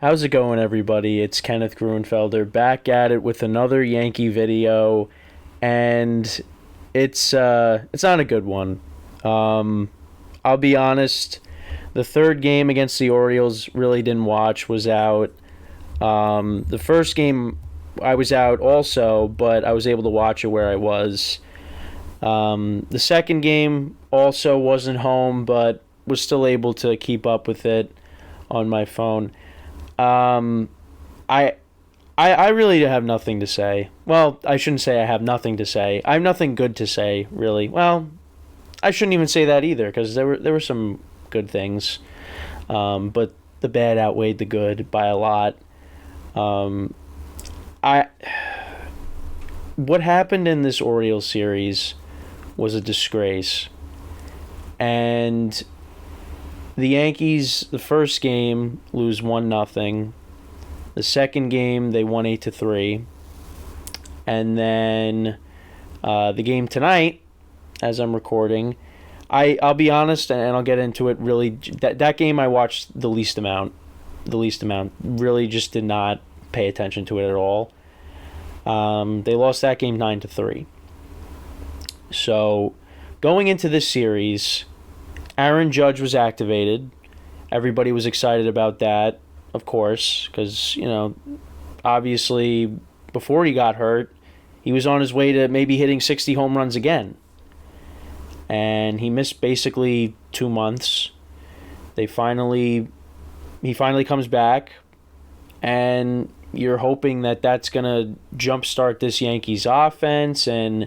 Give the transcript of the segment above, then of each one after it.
How's it going, everybody? It's Kenneth Gruenfelder back at it with another Yankee video, and it's not a good one. I'll be honest. The third game against the Orioles really didn't watch. Was out. The first game I was out also, but I was able to watch it where I was. The second game also wasn't home, but was still able to keep up with it on my phone. Um, I, I really have nothing to say. Well, I shouldn't say I have nothing to say. I have nothing good to say, really. Well, I shouldn't even say that either, because there were some good things, but the bad outweighed the good by a lot. Um, I what happened in this Orioles series was a disgrace, and the Yankees, the first game, lose 1-0. The second game, they won 8-3. And then the game tonight, as I'm recording, I'll be honest, and I'll get into it. Really, that game I watched the least amount. Really, just did not pay attention to it at all. They lost that game 9-3. So, going into this series, Aaron Judge was activated. Everybody was excited about that, of course, because, obviously, before he got hurt, he was on his way to maybe hitting 60 home runs again. And he missed basically 2 months. He finally comes back, and you're hoping that that's going to jumpstart this Yankees offense, and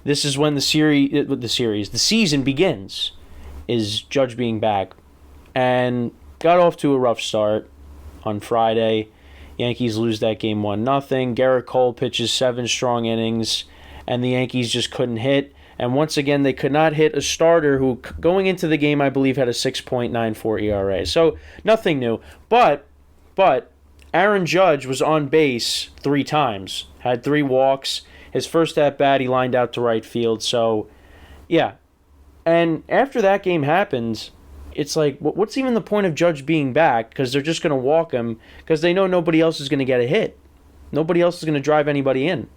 this is when the season begins, is Judge being back. And got off to a rough start on Friday. Yankees lose that game 1-0. Garrett Cole pitches 7 strong innings, and the Yankees just couldn't hit. And once again, they could not hit a starter who, going into the game, I believe, had a 6.94 ERA. So, nothing new. But Aaron Judge was on base 3 times, had 3 walks. His first at-bat, he lined out to right field. So, yeah. And after that game happened, it's like, what's even the point of Judge being back? Because they're just going to walk him because they know nobody else is going to get a hit. Nobody else is going to drive anybody in.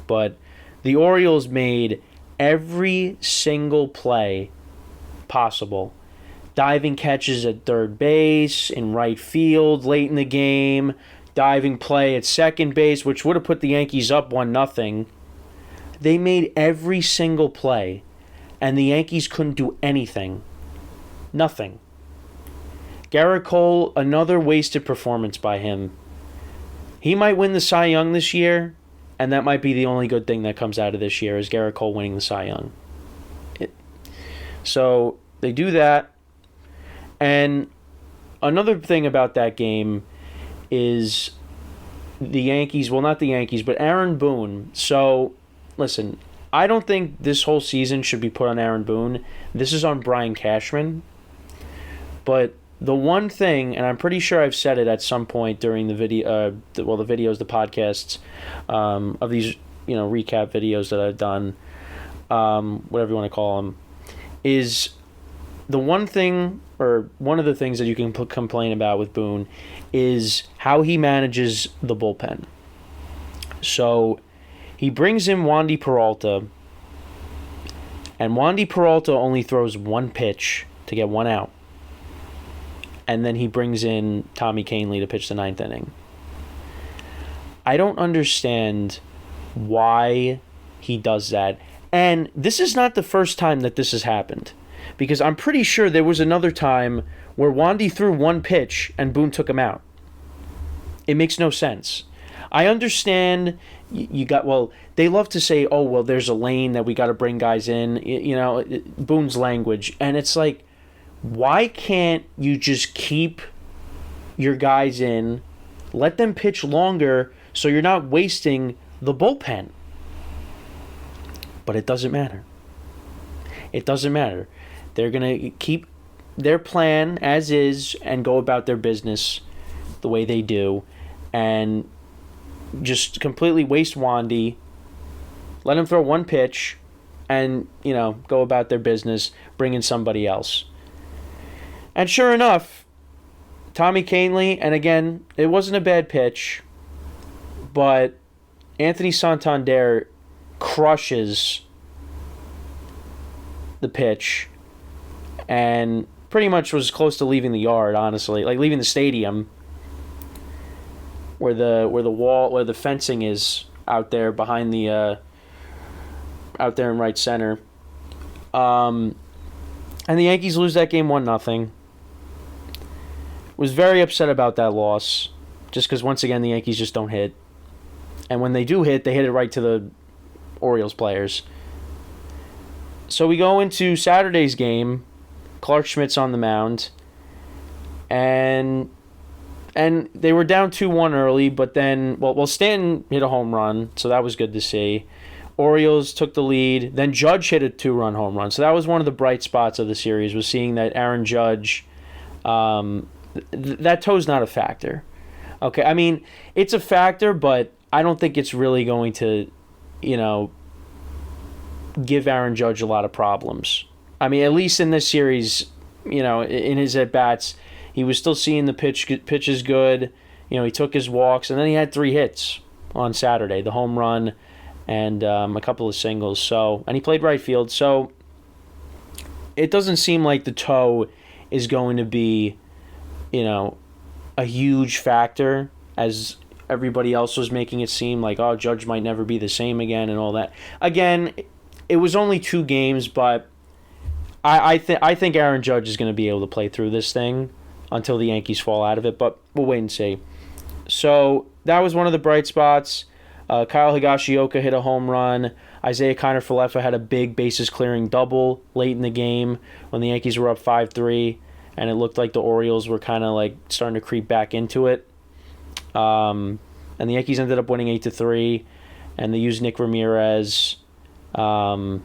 But the Orioles made every single play possible. Diving catches at third base, in right field late in the game, diving play at second base, which would have put the Yankees up 1-0. They made every single play, and the Yankees couldn't do anything. Nothing. Garrett Cole, another wasted performance by him. He might win the Cy Young this year, and that might be the only good thing that comes out of this year, is Garrett Cole winning the Cy Young. So they do that. And another thing about that game is the Yankees, well, not the Yankees, but Aaron Boone. So, listen, I don't think this whole season should be put on Aaron Boone. This is on Brian Cashman. But the one thing, and I'm pretty sure I've said it at some point during the video, the videos, the podcasts of these, recap videos that I've done, whatever you want to call them, is the one thing, or one of the things that you can complain about with Boone, is how he manages the bullpen. So he brings in Wandy Peralta, and Wandy Peralta only throws 1 pitch to get 1 out. And then he brings in Tommy Kahnle to pitch the 9th inning. I don't understand why he does that. And this is not the first time that this has happened, because I'm pretty sure there was another time where Wandy threw 1 pitch and Boone took him out. It makes no sense. I understand they love to say, oh, well, there's a lane that we got to bring guys in, Boone's language. And it's like, why can't you just keep your guys in, let them pitch longer so you're not wasting the bullpen? But it doesn't matter. It doesn't matter. They're going to keep their plan as is and go about their business the way they do, and just completely waste Wandy, let him throw 1 pitch, and, go about their business, bring in somebody else. And sure enough, Tommy Kahnle, and again, it wasn't a bad pitch, but Anthony Santander crushes the pitch and pretty much was close to leaving the yard, honestly, like leaving the stadium where the fencing is out there behind the out there in right center. And the Yankees lose that game 1-0. Was very upset about that loss, just because once again the Yankees just don't hit, and when they do hit, they hit it right to the Orioles players. So we go into Saturday's game. Clark Schmidt's on the mound, and they were down 2-1 early, but then Stanton hit a home run, so that was good to see. Orioles took the lead. Then Judge hit a 2-run home run, so that was one of the bright spots of the series, was seeing that Aaron Judge. That toe's not a factor. Okay, I mean, it's a factor, but I don't think it's really going to, give Aaron Judge a lot of problems. I mean, at least in this series, in his at-bats, he was still seeing the pitches good. He took his walks, and then he had 3 hits on Saturday, the home run and a couple of singles. So, and he played right field. So it doesn't seem like the toe is going to be, a huge factor as everybody else was making it seem like, oh, Judge might never be the same again and all that. Again, it was only 2 games, but I think Aaron Judge is going to be able to play through this thing until the Yankees fall out of it, but we'll wait and see. So that was one of the bright spots. Kyle Higashioka hit a home run. Isaiah Kiner-Falefa had a big bases-clearing double late in the game when the Yankees were up 5-3, and it looked like the Orioles were kind of like starting to creep back into it. And the Yankees ended up winning 8-3, and they used Nick Ramirez. And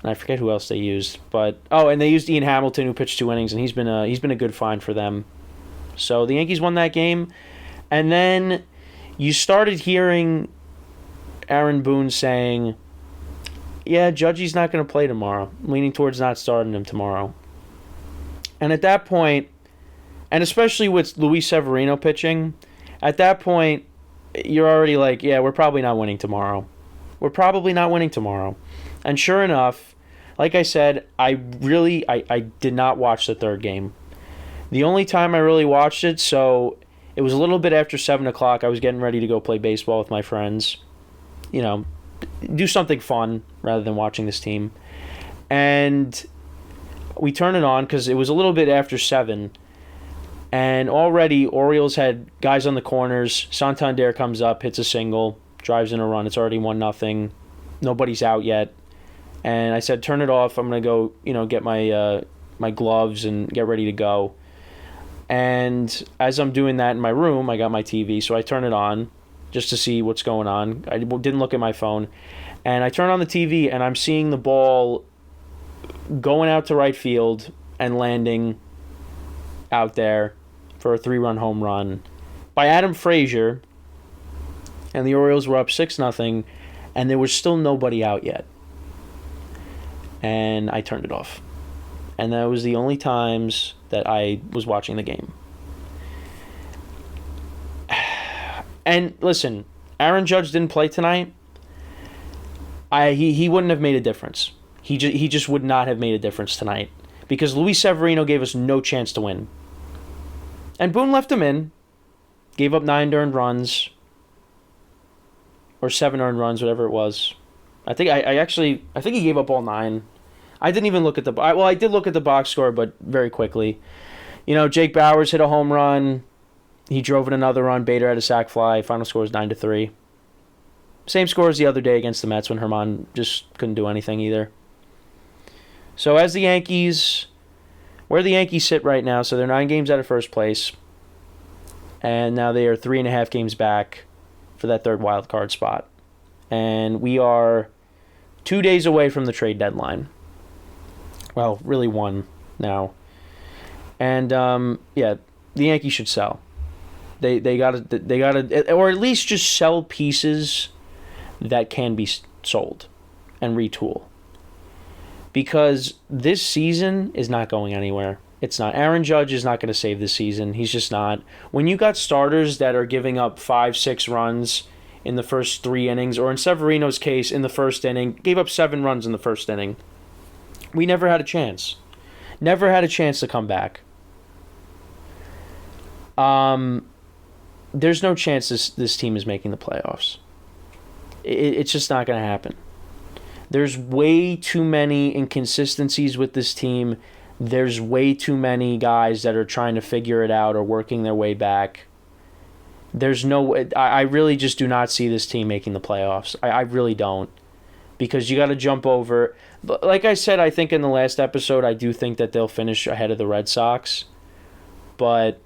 I forget who else they used, and they used Ian Hamilton, who pitched 2 innings, and he's been a good find for them. So the Yankees won that game, and then you started hearing Aaron Boone saying, "Yeah, Judgy's not going to play tomorrow," leaning towards not starting him tomorrow. And at that point, and especially with Luis Severino pitching, at that point, you're already like, yeah, we're probably not winning tomorrow. And sure enough, like I said, I did not watch the third game. The only time I really watched it, so it was a little bit after 7 o'clock. I was getting ready to go play baseball with my friends. Do something fun rather than watching this team. And we turned it on because it was a little bit after 7. And already Orioles had guys on the corners. Santander comes up, hits a single, drives in a run. It's already 1-0. Nobody's out yet. And I said, turn it off. I'm going to go, get my gloves and get ready to go. And as I'm doing that in my room, I got my TV, so I turn it on just to see what's going on. I didn't look at my phone. And I turn on the TV, and I'm seeing the ball going out to right field and landing out there for a 3-run home run by Adam Frazier. And the Orioles were up 6-0, and there was still nobody out yet. And I turned it off. And that was the only times that I was watching the game. And listen, Aaron Judge didn't play tonight. He wouldn't have made a difference. He just would not have made a difference tonight because Luis Severino gave us no chance to win. And Boone left him in, gave up 9 earned runs, or 7 earned runs, whatever it was. I think I think he gave up all 9. I didn't even look at I did look at the box score, but very quickly. Jake Bauers hit a home run. He drove in another run. Bader had a sac fly. Final score is 9-3. Same score as the other day against the Mets when Herman just couldn't do anything either. So as the Yankees, where the Yankees sit right now, so they're 9 games out of first place, and now they are 3.5 games back for that third wild card spot. And we are 2 days away from the trade deadline. Well, really 1 now. And the Yankees should sell. They gotta, or at least just sell pieces that can be sold and retool. Because this season is not going anywhere. It's not. Aaron Judge is not going to save this season. He's just not. When you got starters that are giving up 5-6 runs in the first 3 innings, or in Severino's case, in the first inning, gave up 7 runs in the first inning, we never had a chance. Never had a chance to come back. There's no chance this team is making the playoffs. It's just not going to happen. There's way too many inconsistencies with this team. There's way too many guys that are trying to figure it out or working their way back. There's no way. I really just do not see this team making the playoffs. I really don't. Because you got to jump over. Like I said, I think in the last episode, I do think that they'll finish ahead of the Red Sox. But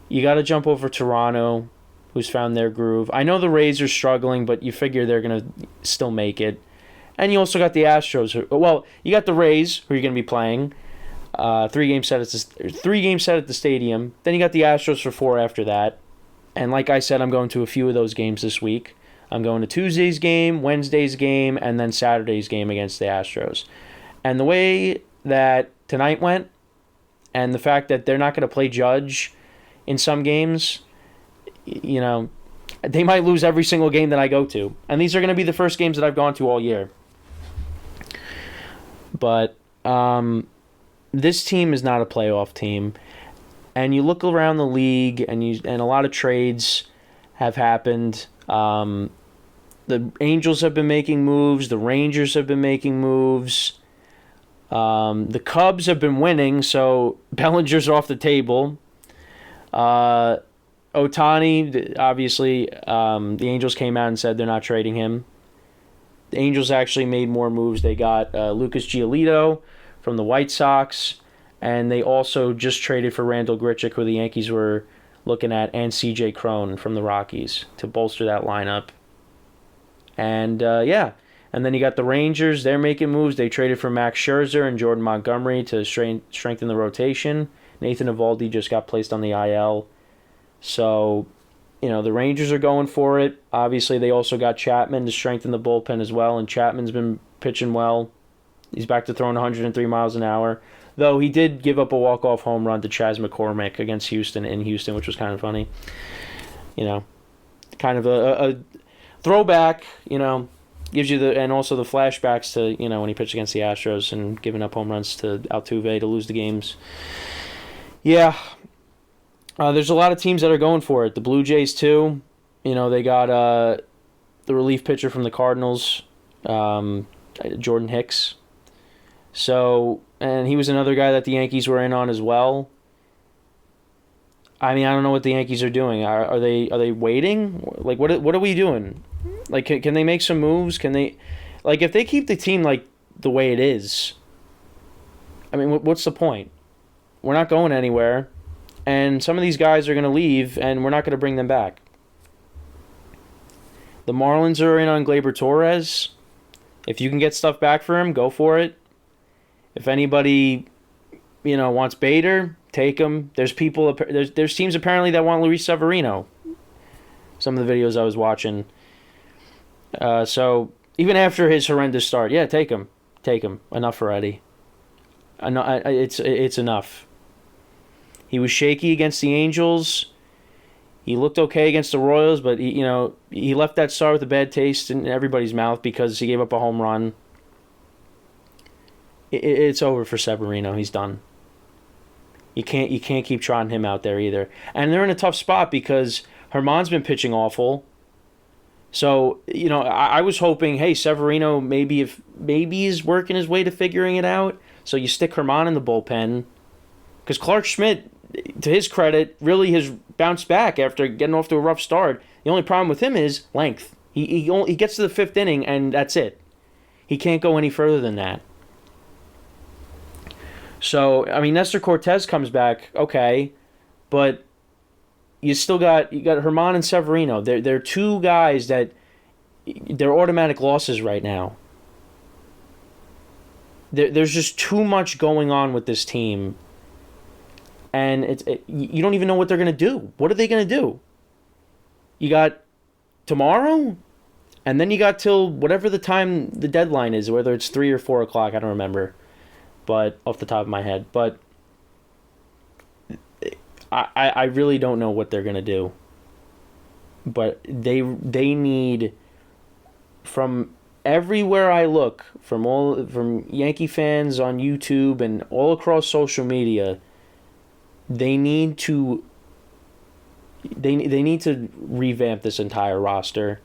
you got to jump over Toronto, who's found their groove. I know the Rays are struggling, but you figure they're going to still make it. And you also got the Astros. Well, you got the Rays, who you're going to be playing. 3 game set at the stadium. Then you got the Astros for 4 after that. And like I said, I'm going to a few of those games this week. I'm going to Tuesday's game, Wednesday's game, and then Saturday's game against the Astros. And the way that tonight went, and the fact that they're not going to play Judge in some games, you know, they might lose every single game that I go to. And these are going to be the first games that I've gone to all year. But this team is not a playoff team. And you look around the league, and a lot of trades have happened. The Angels have been making moves. The Rangers have been making moves. The Cubs have been winning, so Bellinger's off the table. Ohtani, obviously, the Angels came out and said they're not trading him. The Angels actually made more moves. They got Lucas Giolito from the White Sox, and they also just traded for Randall Grichuk, who the Yankees were looking at, and C.J. Cron from the Rockies to bolster that lineup. And, and then you got the Rangers. They're making moves. They traded for Max Scherzer and Jordan Montgomery to strengthen the rotation. Nathan Eovaldi just got placed on the IL. So, the Rangers are going for it. Obviously, they also got Chapman to strengthen the bullpen as well, and Chapman's been pitching well. He's back to throwing 103 miles an hour. Though he did give up a walk-off home run to Chas McCormick against Houston in Houston, which was kind of funny. Kind of a throwback, gives you and also the flashbacks to, when he pitched against the Astros and giving up home runs to Altuve to lose the games. Yeah. There's a lot of teams that are going for it. The Blue Jays, too. They got the relief pitcher from the Cardinals, Jordan Hicks. So, and he was another guy that the Yankees were in on as well. I mean, I don't know what the Yankees are doing. Are they waiting? Like, what are we doing? Like, can they make some moves? Can they, like, if they keep the team like the way it is, I mean, what's the point? We're not going anywhere, and some of these guys are going to leave, and we're not going to bring them back. The Marlins are in on Gleyber Torres. If you can get stuff back for him, go for it. If anybody, wants Bader, take him. There's people. There's teams apparently that want Luis Severino. Some of the videos I was watching. So even after his horrendous start, yeah, take him. Enough already. It's enough. He was shaky against the Angels. He looked okay against the Royals, but he left that start with a bad taste in everybody's mouth because he gave up a home run. It's over for Severino. He's done. You can't keep trotting him out there either. And they're in a tough spot because Herman's been pitching awful. So, I was hoping, hey, Severino maybe he's working his way to figuring it out. So you stick Herman in the bullpen. Because Clark Schmidt, to his credit, really has bounced back after getting off to a rough start. The only problem with him is length. He gets to the 5th inning, and that's it. He can't go any further than that. So, I mean, Nestor Cortez comes back, okay, but you got Herman and Severino. They're 2 guys that they're automatic losses right now. There's just too much going on with this team, and you don't even know what they're going to do. What are they going to do? You got tomorrow, and then you got till whatever the time the deadline is, whether it's 3 or 4 o'clock, I don't remember. But off the top of my head. But I really don't know what they're gonna do. But they need, from everywhere I look, from Yankee fans on YouTube and all across social media, they need to they need to revamp this entire roster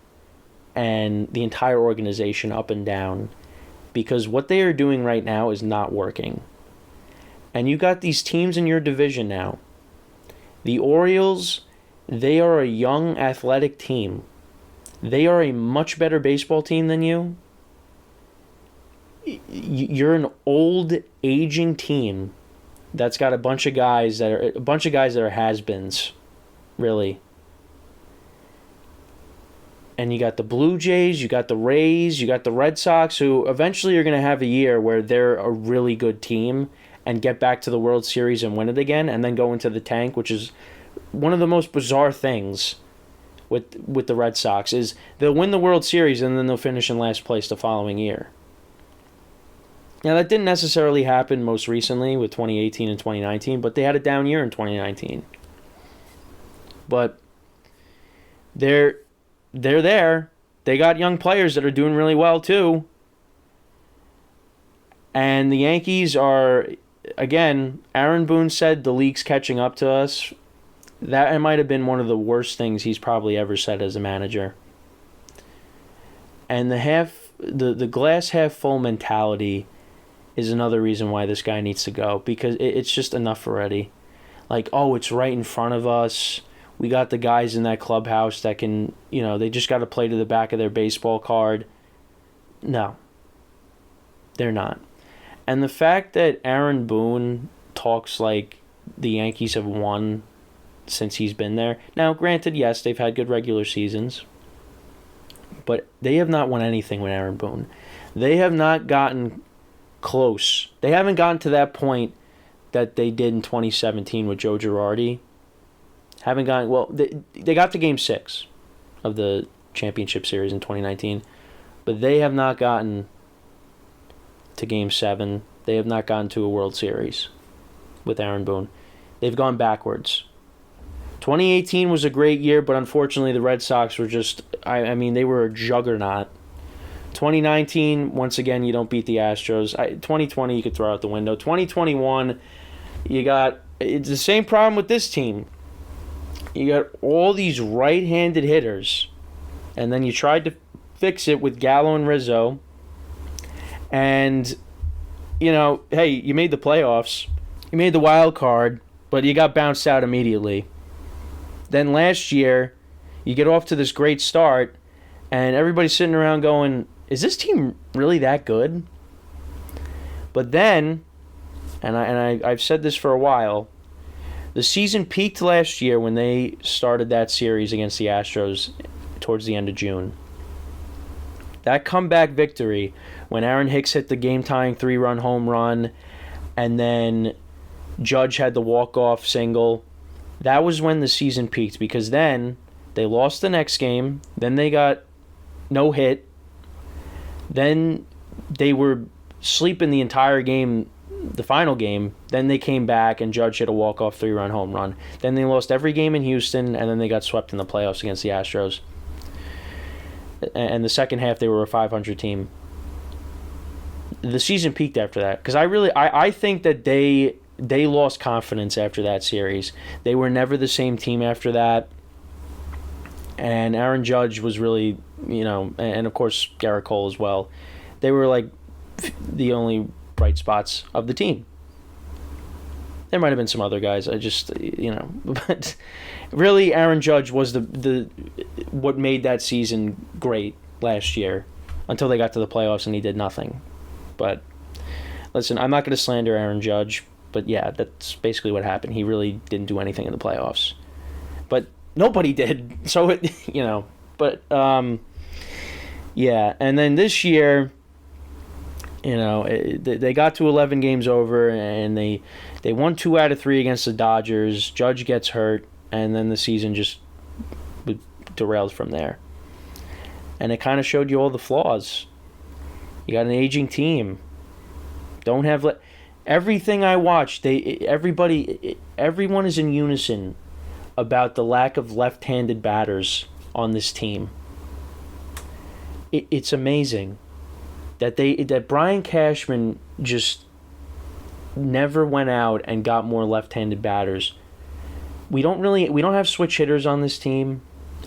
and the entire organization up and down, because what they are doing right now is not working. And you got these teams in your division now. The Orioles, they are a young athletic team. They are a much better baseball team than you. You're an old, aging team that's got a bunch of guys that are has-beens, really. And you got the Blue Jays, you got the Rays, you got the Red Sox, who eventually are going to have a year where they're a really good team and get back to the World Series and win it again, and then go into the tank, which is one of the most bizarre things with the Red Sox, is they'll win the World Series and then they'll finish in last place the following year. Now, that didn't necessarily happen most recently with 2018 and 2019, but they had a down year in 2019. But they're there. They got young players that are doing really well too. And the Yankees are, again, Aaron Boone said the league's catching up to us. That might have been one of the worst things he's probably ever said as a manager. And the glass half full mentality is another reason why this guy needs to go, because it's just enough already. Like, oh, it's right in front of us. We got the guys in that clubhouse that can, they just got to play to the back of their baseball card. No, they're not. And the fact that Aaron Boone talks like the Yankees have won since he's been there. Now, granted, yes, they've had good regular seasons, but they have not won anything with Aaron Boone. They have not gotten close. They haven't gotten to that point that they did in 2017 with Joe Girardi. They got to Game 6 of the championship series in 2019, but they have not gotten to Game 7. They have not gotten to a World Series with Aaron Boone. They've gone backwards. 2018 was a great year, but unfortunately the Red Sox were just, they were a juggernaut. 2019, once again, you don't beat the Astros. 2020, you could throw out the window. 2021, it's the same problem with this team. You got all these right-handed hitters, and then you tried to fix it with Gallo and Rizzo. And, hey, you made the playoffs. You made the wild card, but you got bounced out immediately. Then last year, you get off to this great start, and everybody's sitting around going, is this team really that good? But then, and I've said this for a while, the season peaked last year when they started that series against the Astros towards the end of June. That comeback victory, when Aaron Hicks hit the game-tying 3-run home run, and then Judge had the walk-off single, that was when the season peaked, because then they lost the next game, then they got no hit, then they were sleeping the entire game, the final game, then they came back and Judge hit a walk-off 3-run home run. Then they lost every game in Houston, and then they got swept in the playoffs against the Astros. And the second half, they were a 500 team. The season peaked after that, because I think that they lost confidence after that series. They were never the same team after that. And Aaron Judge was really, and of course Garrett Cole as well. They were like the only bright spots of the team. There might have been some other guys. But really Aaron Judge was the what made that season great last year, until they got to the playoffs and he did nothing. But listen, I'm not going to slander Aaron Judge, but yeah, that's basically what happened. He really didn't do anything in the playoffs. But nobody did. So, but yeah. And then this year, they got to 11 games over, and they won 2 out of 3 against the Dodgers. Judge gets hurt, and then the season just derailed from there. And it kind of showed you all the flaws. You got an aging team. Everything I watch, everyone is in unison about the lack of left-handed batters on this team. It's amazing that Brian Cashman just never went out and got more left-handed batters. We don't have switch hitters on this team.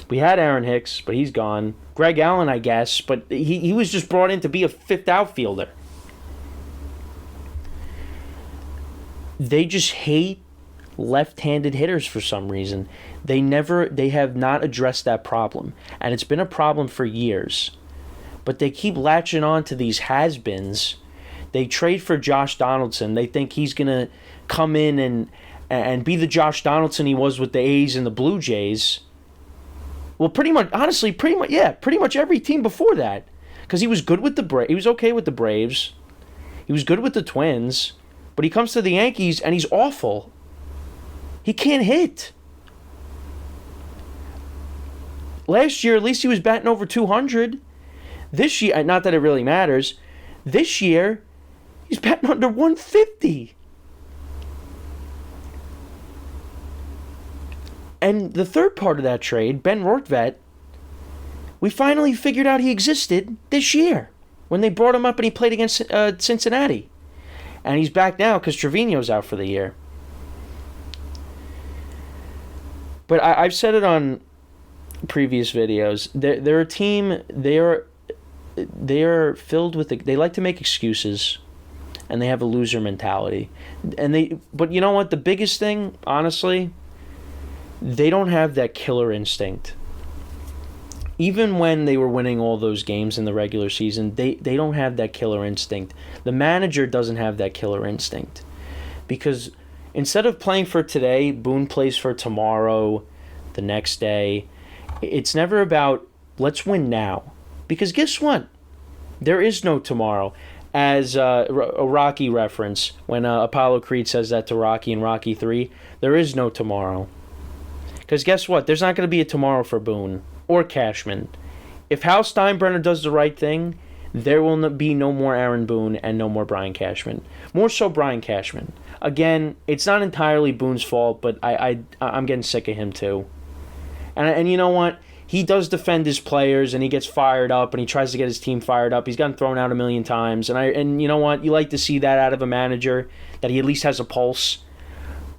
We had Aaron Hicks, but he's gone. Greg Allen, I guess, but he was just brought in to be a fifth outfielder. They just hate left-handed hitters for some reason. They have not addressed that problem, and it's been a problem for years. But they keep latching on to these has-beens. They trade for Josh Donaldson. They think he's going to come in and be the Josh Donaldson he was with the A's and the Blue Jays. Well, pretty much every team before that. Because he was good with he was okay with the Braves. He was good with the Twins. But he comes to the Yankees and he's awful. He can't hit. Last year, at least he was batting over 200. This year, not that it really matters, this year, he's batting under 150. And the third part of that trade, Ben Rortvedt, we finally figured out he existed this year when they brought him up and he played against Cincinnati. And he's back now because Trevino's out for the year. But I've said it on previous videos. They're a team. They are filled with. They like to make excuses, and they have a loser mentality. But you know what? The biggest thing, honestly, they don't have that killer instinct. Even when they were winning all those games in the regular season, they don't have that killer instinct. The manager doesn't have that killer instinct. Because instead of playing for today, Boone plays for tomorrow, the next day. It's never about, let's win now. Because guess what? There is no tomorrow. As a Rocky reference, when Apollo Creed says that to Rocky in Rocky 3, there is no tomorrow. Because guess what? There's not going to be a tomorrow for Boone or Cashman. If Hal Steinbrenner does the right thing, there will be no more Aaron Boone and no more Brian Cashman. More so Brian Cashman. Again, it's not entirely Boone's fault, but I'm getting sick of him too. And you know what? He does defend his players and he gets fired up and he tries to get his team fired up. He's gotten thrown out a million times. And you know what? You like to see that out of a manager, that he at least has a pulse.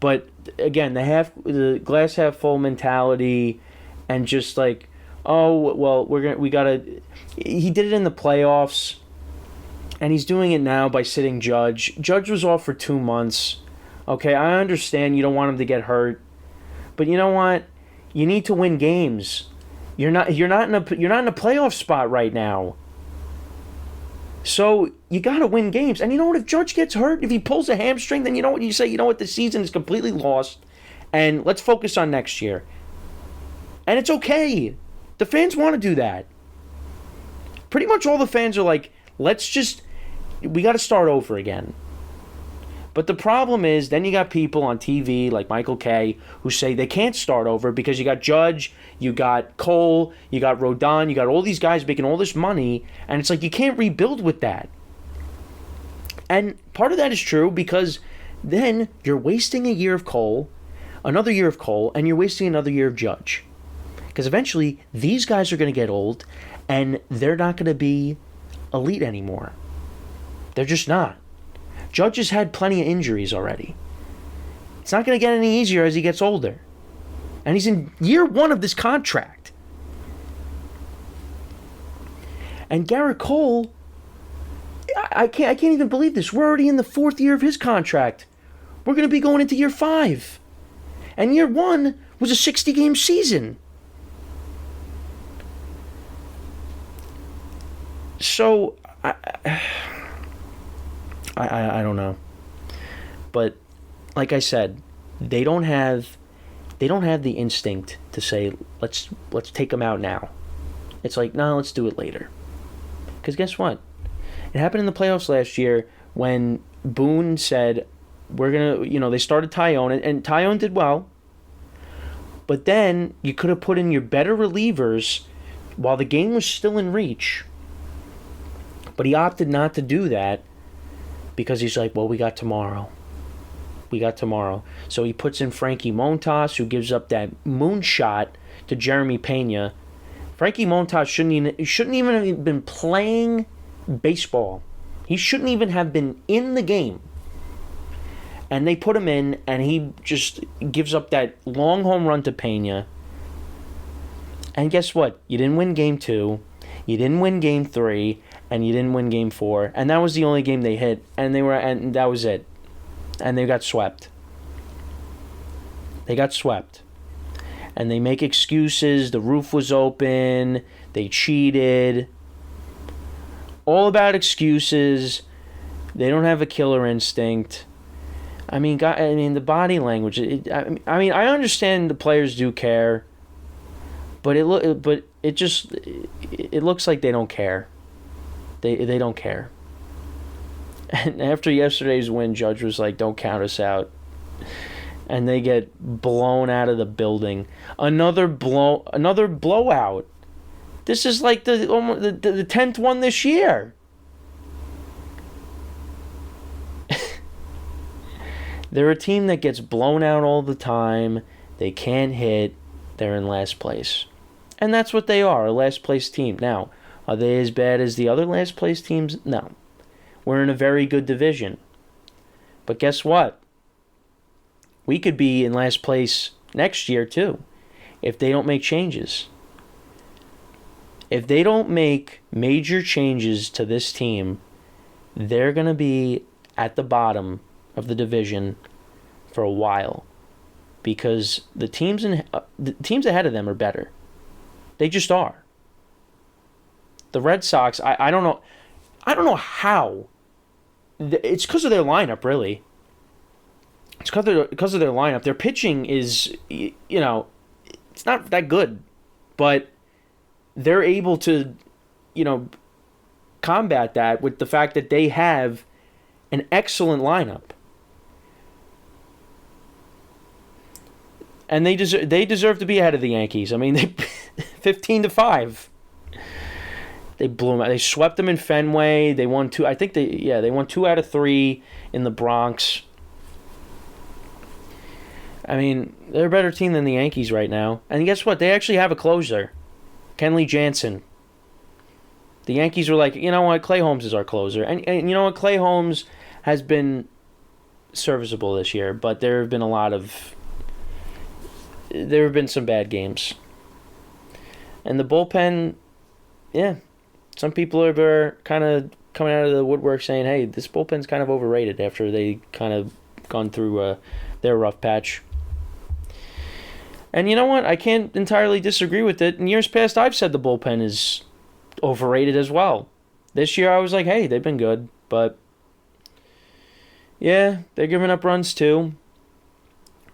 But again, the glass half full mentality and just like, oh, well, he did it in the playoffs, and he's doing it now by sitting Judge. Judge was off for 2 months. Okay, I understand you don't want him to get hurt, but you know what? You need to win games. You're not in a playoff spot right now. So you got to win games. And you know what? If Judge gets hurt, if he pulls a hamstring, then you know what you say? You know what? The season is completely lost, and let's focus on next year. And it's okay. The fans want to do that. Pretty much all the fans are like, we got to start over again. But the problem is, then you got people on TV like Michael Kay who say they can't start over because you got Judge, you got Cole, you got Rodon, you got all these guys making all this money, and it's like you can't rebuild with that. And part of that is true because then you're wasting a year of Cole, another year of Cole, and you're wasting another year of Judge. Because eventually, these guys are going to get old, and they're not going to be elite anymore. They're just not. Judge has had plenty of injuries already. It's not going to get any easier as he gets older. And he's in year 1 of this contract. And Garrett Cole, I can't even believe this. We're already in the 4th year of his contract. We're going to be going into year 5. And year 1 was a 60-game season. So, I don't know. But, like I said, they don't have the instinct to say, let's take them out now. It's like, no, let's do it later. Because guess what? It happened in the playoffs last year when Boone said, we're going to, they started Tyone, and Tyone did well. But then you could have put in your better relievers while the game was still in reach. But he opted not to do that. because he's like, well, we got tomorrow. We got tomorrow. So he puts in Frankie Montas, who gives up that moonshot to Jeremy Pena. Frankie Montas shouldn't even have been playing baseball. He shouldn't even have been in the game. And they put him in, and he just gives up that long home run to Pena. And guess what? You didn't win Game 2. You didn't win Game 3. And you didn't win Game 4. And that was the only game they hit. And that was it. And they got swept. They got swept. And they make excuses. The roof was open. They cheated. All about excuses. They don't have a killer instinct. I mean, the body language. I understand the players do care, but it looks like they don't care. They don't care. And after yesterday's win, Judge was like, "Don't count us out," and they get blown out of the building. Another blowout. This is like the 10th one this year. They're a team that gets blown out all the time. They can't hit. They're in last place. And that's what they are, a last place team. Now, are they as bad as the other last place teams? No. We're in a very good division. But guess what? We could be in last place next year too, if they don't make changes. If they don't make major changes to this team, they're going to be at the bottom of the division for a while, because the teams ahead of them are better. They just are. The Red Sox, I don't know how. It's because of their lineup, really. It's because of their lineup. Their pitching is, it's not that good, but they're able to, combat that with the fact that they have an excellent lineup. And they deserve to be ahead of the Yankees. I mean, they 15-5. They blew them out. They swept them in Fenway. They won 2. I think they won 2 out of 3 in the Bronx. I mean, they're a better team than the Yankees right now. And guess what? They actually have a closer, Kenley Jansen. The Yankees were like, you know what? Clay Holmes is our closer. And you know what? Clay Holmes has been serviceable this year, but there have been some bad games. And the bullpen, yeah, some people are kind of coming out of the woodwork saying, hey, this bullpen's kind of overrated after they kind of gone through their rough patch. And you know what? I can't entirely disagree with it. In years past, I've said the bullpen is overrated as well. This year, I was like, hey, they've been good. But, yeah, they're giving up runs too.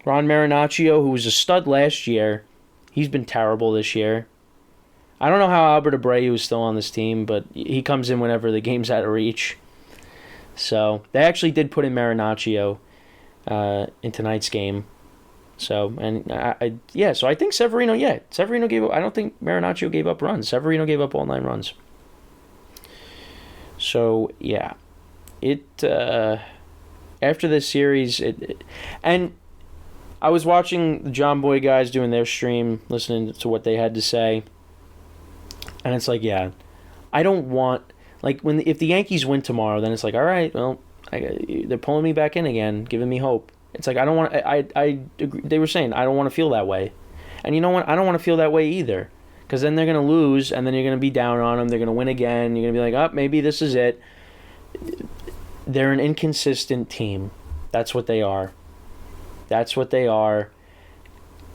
Ron Marinaccio, who was a stud last year, he's been terrible this year. I don't know how Albert Abreu is still on this team, but he comes in whenever the game's out of reach. So they actually did put in Marinaccio in tonight's game. So so I think Severino gave up. I don't think Marinaccio gave up runs. Severino gave up all 9 runs. So yeah, after this series, and I was watching the John Boy guys doing their stream, listening to what they had to say. And it's like, yeah, I don't want, like, if the Yankees win tomorrow, then it's like, all right, well, they're pulling me back in again, giving me hope. It's like, I don't want, I agree, they were saying, I don't want to feel that way. And you know what? I don't want to feel that way either. Because then they're going to lose, and then you're going to be down on them. They're going to win again. You're going to be like, oh, maybe this is it. They're an inconsistent team. That's what they are. That's what they are.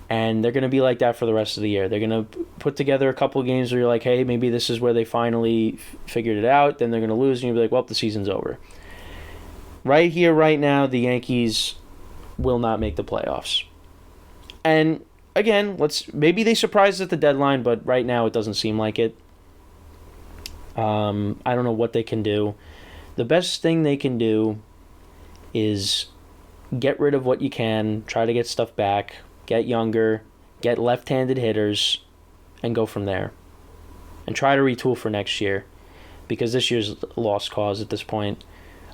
And they're going to be like that for the rest of the year. They're going to put together a couple of games where you're like, hey, maybe this is where they finally figured it out. Then they're going to lose, and you'll be like, well, the season's over. Right here, right now, the Yankees will not make the playoffs. And, again, maybe they surprised at the deadline, but right now it doesn't seem like it. I don't know what they can do. The best thing they can do is get rid of what you can, try to get stuff back, get younger, get left-handed hitters, and go from there. And try to retool for next year, because this year's a lost cause at this point.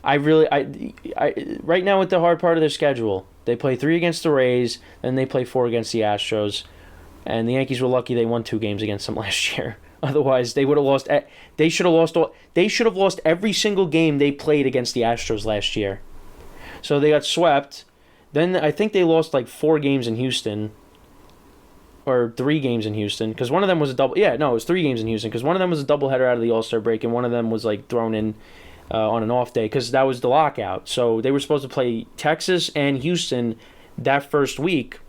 Right now with the hard part of their schedule, they play 3 against the Rays, then they play 4 against the Astros, and the Yankees were lucky they won 2 games against them last year. Otherwise, they would have lost. They should have lost. They should have lost every single game they played against the Astros last year. So they got swept. Then I think they lost like 4 games in Houston, or 3 games in Houston, because one of them was a double. Yeah, no, it was 3 games in Houston, because one of them was a doubleheader out of the All-Star break, and one of them was like thrown in on an off day, because that was the lockout. So they were supposed to play Texas and Houston that first week,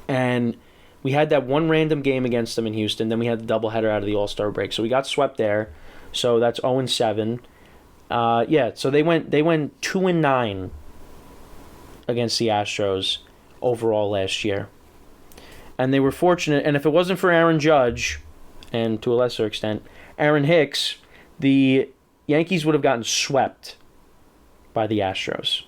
and we had that one random game against them in Houston. Then we had the doubleheader out of the All-Star break, so we got swept there. So that's 0-7. Yeah, so they went 2-9 against the Astros overall last year. And they were fortunate, and if it wasn't for Aaron Judge, and to a lesser extent, Aaron Hicks, the Yankees would have gotten swept by the Astros.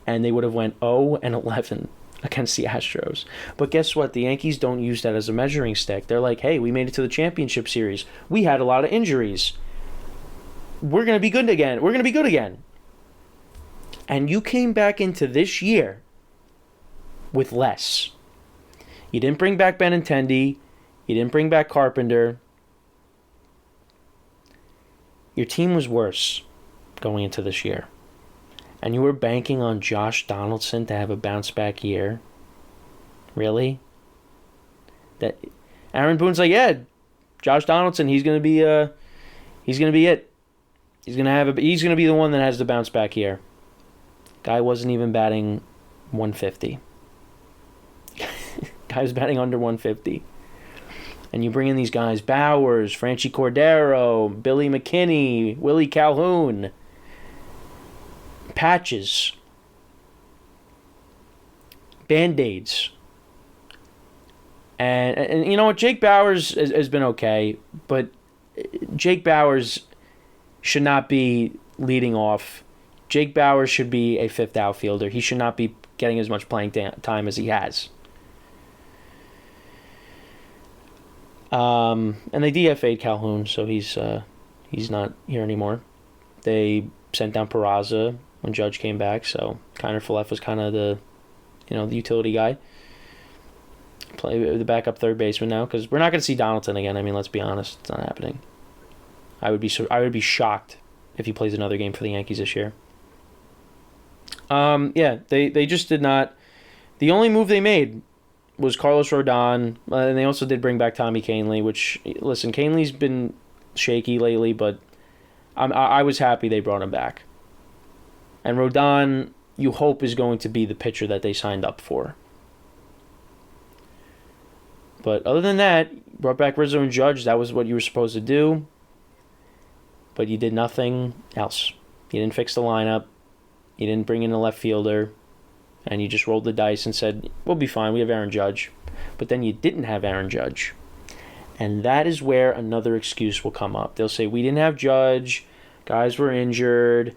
And they would have went 0-11 against the Astros. But guess what? The Yankees don't use that as a measuring stick. They're like, hey, we made it to the championship series. We had a lot of injuries. We're going to be good again. We're going to be good again. And you came back into this year with less. You didn't bring back Benintendi. You didn't bring back Carpenter. Your team was worse going into this year. And you were banking on Josh Donaldson to have a bounce-back year. Really? That Aaron Boone's like, yeah, Josh Donaldson, he's gonna be it. He's gonna be the one that has the bounce-back year. Guy wasn't even batting 150. Guy was batting under 150. And you bring in these guys, Bowers, Franchi Cordero, Billy McKinney, Willie Calhoun, patches, Band-Aids. And you know what? Jake Bowers has been okay, but Jake Bowers should not be leading off. Jake Bowers should be a 5th outfielder. He should not be getting as much playing time as he has. And they DFA'd Calhoun, so he's not here anymore. They sent down Peraza when Judge came back, so Kiner Falefa was kind of the utility guy. Play the backup third baseman now, because we're not going to see Donaldson again. I mean, let's be honest, it's not happening. I would be shocked if he plays another game for the Yankees this year. Yeah, they just did not. The only move they made was Carlos Rodon, and they also did bring back Tommy Kahnle, which, listen, Kahnle's been shaky lately, but I was happy they brought him back. And Rodon, you hope, is going to be the pitcher that they signed up for. But other than that, brought back Rizzo and Judge. That was what you were supposed to do. But you did nothing else. You didn't fix the lineup. You didn't bring in a left fielder. And you just rolled the dice and said, we'll be fine, we have Aaron Judge. But then you didn't have Aaron Judge. And that is where another excuse will come up. They'll say, we didn't have Judge. Guys were injured.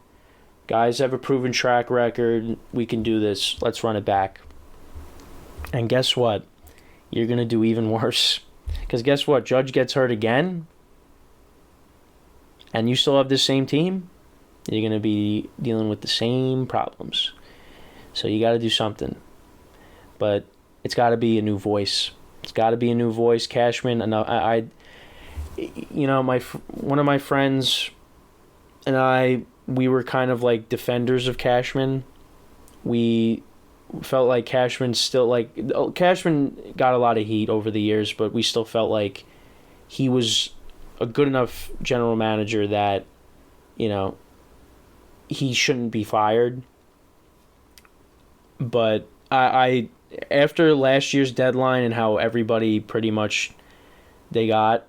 Guys have a proven track record. We can do this. Let's run it back. And guess what? You're going to do even worse. Because guess what? Judge gets hurt again. And you still have this same team. You're going to be dealing with the same problems. So you got to do something. But it's got to be a new voice. It's got to be a new voice. Cashman, one of my friends and I, we were kind of like defenders of Cashman. We felt like Cashman got a lot of heat over the years, but we still felt like he was a good enough general manager that, he shouldn't be fired. But I after last year's deadline and how everybody pretty much they got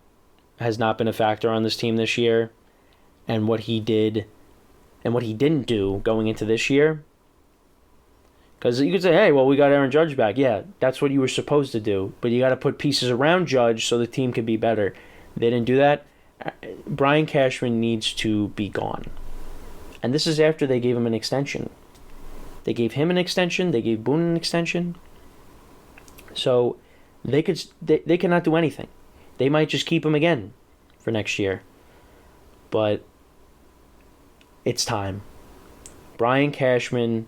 has not been a factor on this team this year, and what he did and what he didn't do going into this year. Because you could say, hey, well, we got Aaron Judge back. Yeah, that's what you were supposed to do. But you got to put pieces around Judge so the team could be better. They didn't do that. Brian Cashman needs to be gone. And this is after they gave him an extension. They gave him an extension. They gave Boone an extension. So they cannot do anything. They might just keep him again for next year. But It's time. Brian Cashman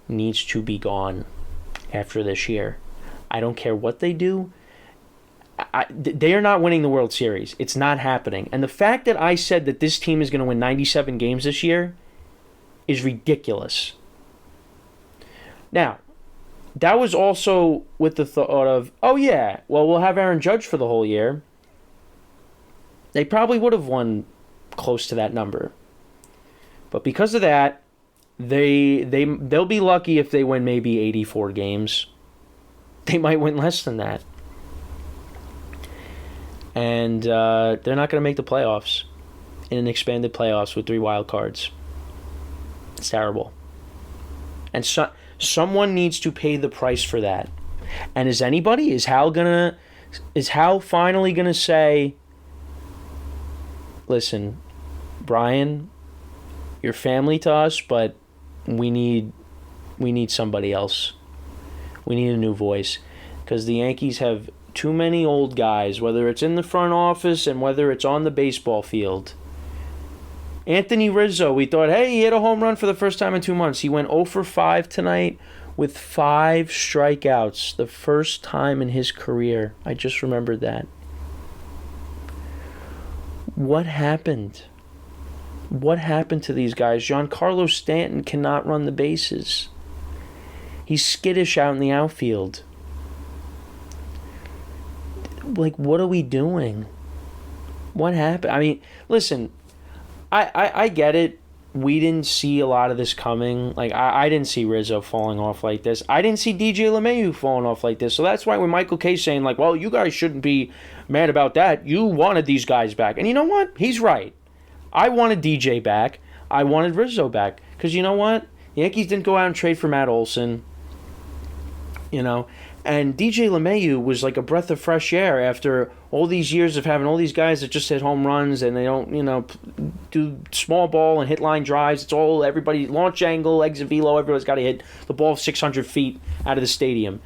needs to be gone after this year. I don't care what they do. They are not winning the World Series. It's not happening. And the fact that I said that this team is going to win 97 games this year is ridiculous. Now, that was also with the thought of, oh yeah, well, we'll have Aaron Judge for the whole year. They probably would have won close to that number. But because of that, they'll be lucky if they win maybe 84 games. They might win less than that. And they're not going to make the playoffs in an expanded playoffs with 3 wild cards. It's terrible. And someone needs to pay the price for that. And is Hal finally gonna say, listen, Brian, you're family to us, but we need somebody else. We need a new voice. Because the Yankees have too many old guys, whether it's in the front office and whether it's on the baseball field. Anthony Rizzo, we thought, hey, he hit a home run for the first time in 2 months. He went 0 for 5 tonight with 5 strikeouts, the first time in his career. I just remembered that. What happened? What happened to these guys? Giancarlo Stanton cannot run the bases. He's skittish out in the outfield. Like, what are we doing? What happened? I mean, listen, I get it. We didn't see a lot of this coming. Like, I didn't see Rizzo falling off like this. I didn't see DJ LeMahieu falling off like this. So that's why when Michael K's saying, like, well, you guys shouldn't be mad about that. You wanted these guys back. And you know what? He's right. I wanted DJ back. I wanted Rizzo back. Because you know what? The Yankees didn't go out and trade for Matt Olson. You know? And DJ LeMahieu was like a breath of fresh air after all these years of having all these guys that just hit home runs and they don't, do small ball and hit line drives. It's all everybody, launch angle, exit velo, everybody's got to hit the ball 600 feet out of the stadium.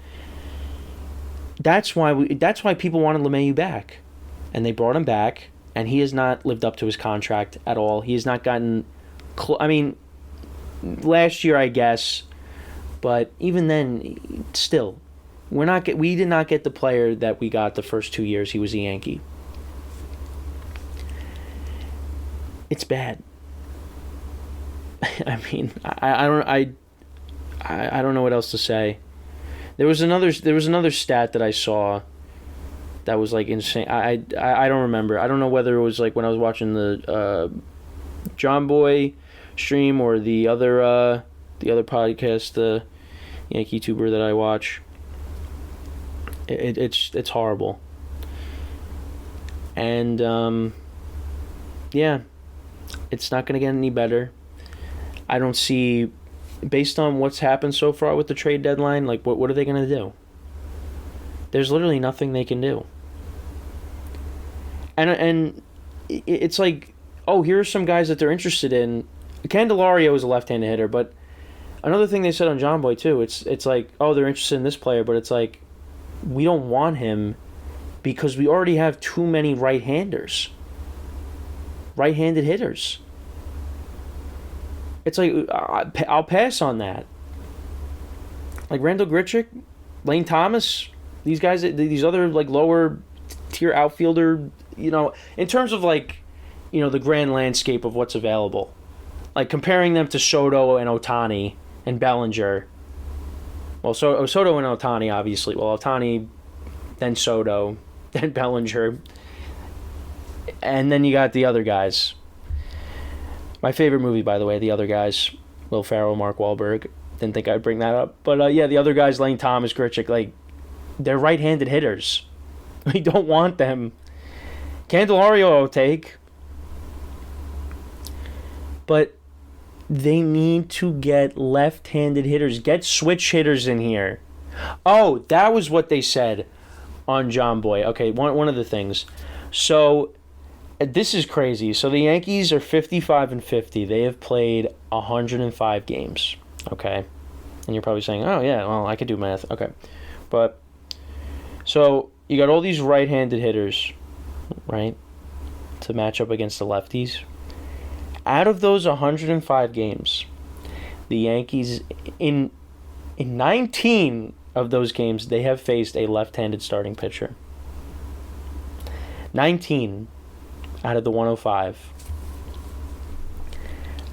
That's why people wanted LeMahieu back. And they brought him back, and he has not lived up to his contract at all. He has not gotten, last year I guess, but even then, still. We did not get the player that we got the first 2 years he was a Yankee. It's bad. I mean, I don't know what else to say. There was another stat that I saw that was like insane. I don't remember. I don't know whether it was like when I was watching the John Boy stream or the other podcast, the Yankee tuber that I watch. It's horrible. And yeah, it's not going to get any better. I don't see, based on what's happened so far with the trade deadline, like what are they going to do? There's literally nothing they can do. And it's like, oh, here are some guys that they're interested in. Candelario is a left-handed hitter, but another thing they said on John Boy too, it's like, oh, they're interested in this player, but it's like, we don't want him because we already have too many right-handed hitters. It's like, I'll pass on that. Like Randall Grichuk, Lane Thomas, these guys, these other like lower tier outfielder, in terms of like, the grand landscape of what's available. Like comparing them to Soto and Ohtani and Bellinger. Well, Soto and Ohtani, obviously. Well, Ohtani, then Soto, then Bellinger. And then you got the other guys. My favorite movie, by the way, The Other Guys. Will Ferrell, Mark Wahlberg. Didn't think I'd bring that up. But yeah, the other guys, Lane Thomas, Grichuk, like, they're right-handed hitters. We don't want them. Candelario I'll take. But they need to get left-handed hitters. Get switch hitters in here. Oh, that was what they said on John Boy. Okay, one of the things. So, this is crazy. So, the Yankees are 55-50. They have played 105 games. Okay? And you're probably saying, oh, yeah, well, I could do math. Okay. But, so, you got all these right-handed hitters, right, to match up against the lefties. Out of those 105 games, the Yankees, in 19 of those games, they have faced a left-handed starting pitcher. 19 out of the 105.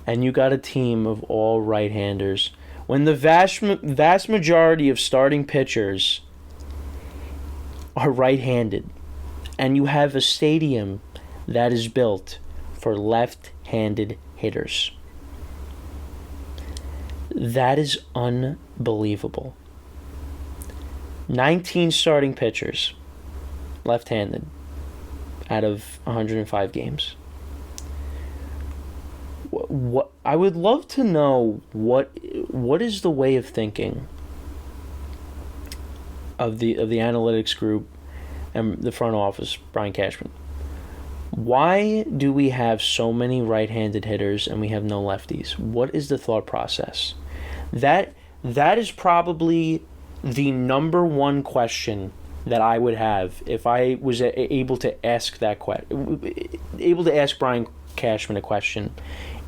And you got a team of all right-handers. When the vast majority of starting pitchers are right-handed, and you have a stadium that is built for left-handed hitters. That is unbelievable. 19 starting pitchers, left-handed, out of 105 games. What I would love to know what is the way of thinking of the analytics group and the front office, Brian Cashman. Why do we have so many right-handed hitters and we have no lefties? What is the thought process? That is probably the number one question that I would have if I was able to ask Brian Cashman a question,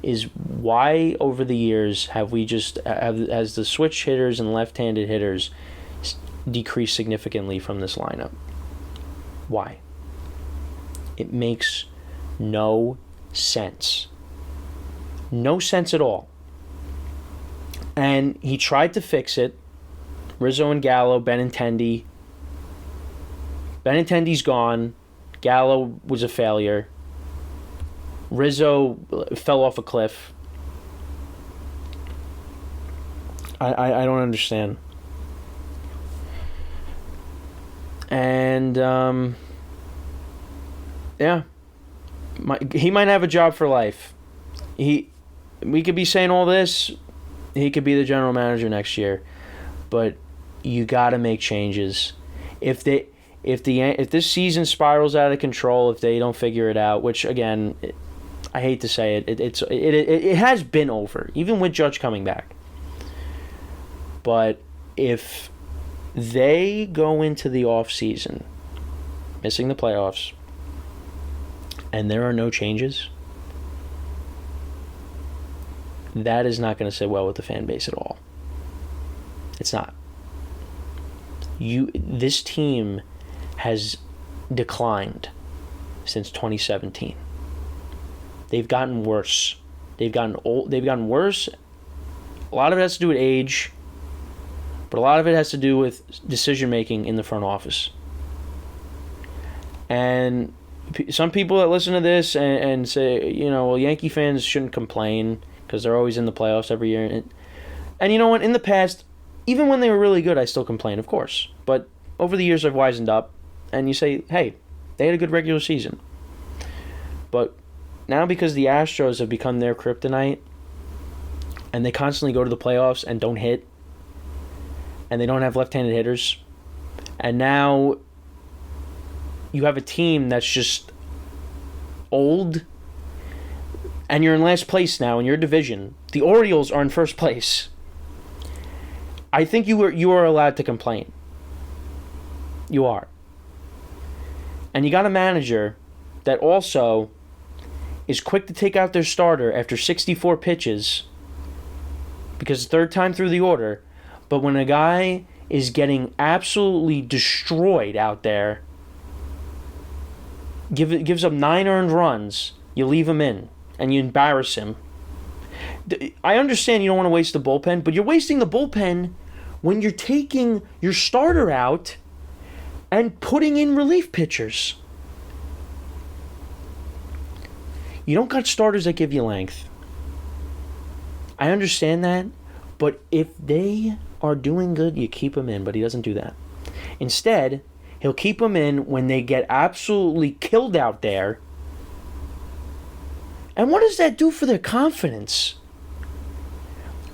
is why over the years has the switch hitters and left-handed hitters decreased significantly from this lineup? Why? It makes no sense. No sense at all. And he tried to fix it. Rizzo and Gallo, Benintendi. Benintendi's gone. Gallo was a failure. Rizzo fell off a cliff. I don't understand. And yeah, he might have a job for life. We could be saying all this. He could be the general manager next year, but you got to make changes. If this season spirals out of control, if they don't figure it out, which again, I hate to say it, it has been over, even with Judge coming back. But if they go into the offseason missing the playoffs and there are no changes, that is not going to sit well with the fan base at all. It's not. This team has declined since 2017. They've gotten worse. They've gotten old. They've gotten worse. A lot of it has to do with age, but a lot of it has to do with decision making in the front office. And some people that listen to this and say, well, Yankee fans shouldn't complain because they're always in the playoffs every year. And you know what? In the past, even when they were really good, I still complain, of course. But over the years, I've wisened up. And you say, hey, they had a good regular season. But now because the Astros have become their kryptonite, and they constantly go to the playoffs and don't hit, and they don't have left-handed hitters, and now you have a team that's just old, and you're in last place now in your division. The Orioles are in first place. I think you are allowed to complain. You are. And you got a manager that also is quick to take out their starter after 64 pitches because third time through the order. But when a guy is getting absolutely destroyed out there, gives up 9 earned runs, you leave him in and you embarrass him. I understand you don't want to waste the bullpen, but you're wasting the bullpen when you're taking your starter out and putting in relief pitchers. You don't got starters that give you length. I understand that, but if they are doing good, you keep them in, but he doesn't do that. Instead, he'll keep them in when they get absolutely killed out there. And what does that do for their confidence?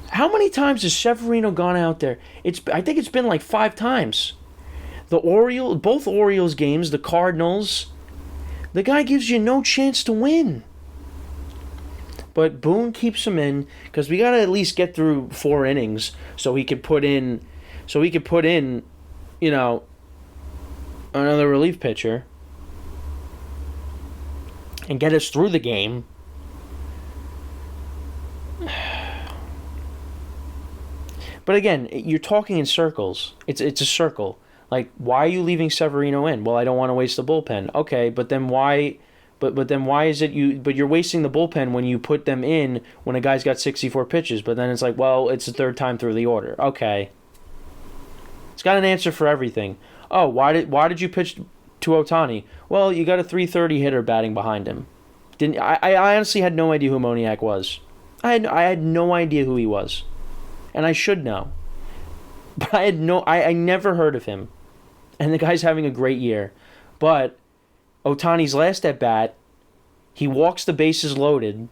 How many times has Severino gone out there? I think it's been like 5 times. Both Orioles games, the Cardinals, the guy gives you no chance to win. But Boone keeps him in because we got to at least get through 4 innings so he could put in, another relief pitcher and get us through the game. But again, you're talking in circles. It's a circle. Like, why are you leaving Severino in? Well, I don't want to waste the bullpen. Okay, but then why? But then why is it you? But you're wasting the bullpen when you put them in when a guy's got 64 pitches. But then it's like, well, it's the third time through the order. Okay, it's got an answer for everything. Oh, why did you pitch to Ohtani? Well, you got a 330 hitter batting behind him. Didn't I honestly had no idea who Moniak was. I had no idea who he was, and I should know. But I never heard of him, and the guy's having a great year. But Ohtani's last at bat, he walks the bases loaded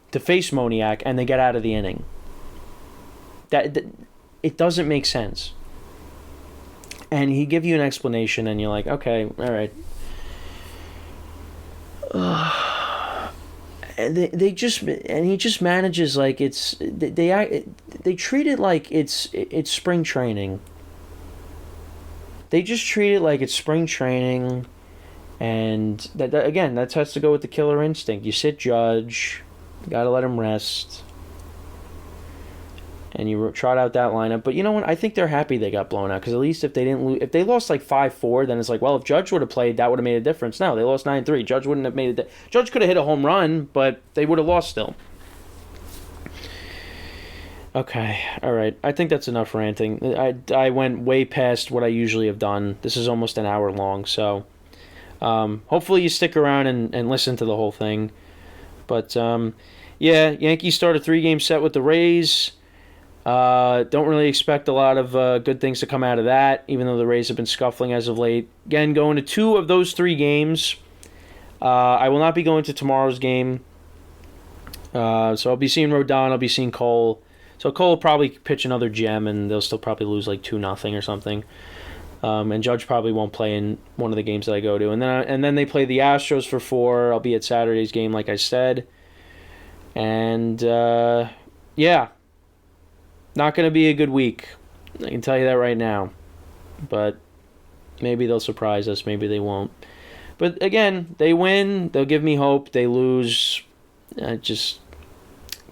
to face Moniak, and they get out of the inning. That it doesn't make sense. And he give you an explanation, and you're like, okay, all right. And he just manages like they treat it like it's spring training. They just treat it like it's spring training, and that again, that has to go with the killer instinct. You sit Judge, you gotta let him rest, and you trot out that lineup. But you know what? I think they're happy they got blown out, because at least if they didn't lose, if they lost like 5-4, then it's like, well, if Judge would have played, that would have made a difference. No, they lost 9-3. Judge wouldn't have made it. Judge could have hit a home run, but they would have lost still. Okay, all right. I think that's enough ranting. I went way past what I usually have done. This is almost an hour long, so hopefully you stick around and listen to the whole thing. But yeah, Yankees start a 3-game set with the Rays. Don't really expect a lot of good things to come out of that, even though the Rays have been scuffling as of late. Again, going to 2 of those 3 games. I will not be going to tomorrow's game. So I'll be seeing Rodon, I'll be seeing Cole. So Cole will probably pitch another gem, and they'll still probably lose like 2-0 or something. And Judge probably won't play in one of the games that I go to. And then they play the Astros for 4. I'll be at Saturday's game, like I said. And yeah. Not going to be a good week. I can tell you that right now. But maybe they'll surprise us. Maybe they won't. But again, they win. They'll give me hope. They lose. Just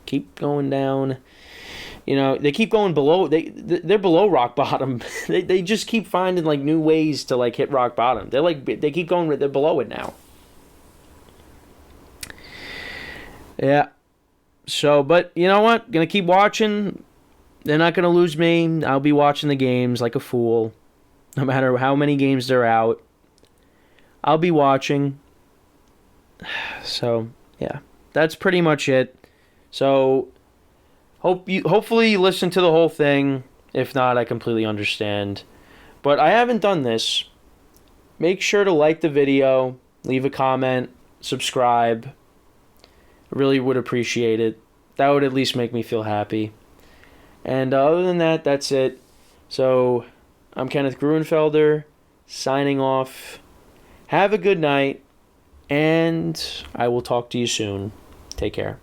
keep going down. You know, they keep going below. They're below rock bottom. they just keep finding like new ways to like hit rock bottom. They keep going. They're below it now. Yeah. So, but you know what? Gonna keep watching. They're not going to lose me. I'll be watching the games like a fool. No matter how many games they're out. I'll be watching. So, yeah. That's pretty much it. So, hopefully you listen to the whole thing. If not, I completely understand. But I haven't done this. Make sure to like the video. Leave a comment. Subscribe. I really would appreciate it. That would at least make me feel happy. And other than that, that's it. So, I'm Kenneth Gruenfelder, signing off. Have a good night, and I will talk to you soon. Take care.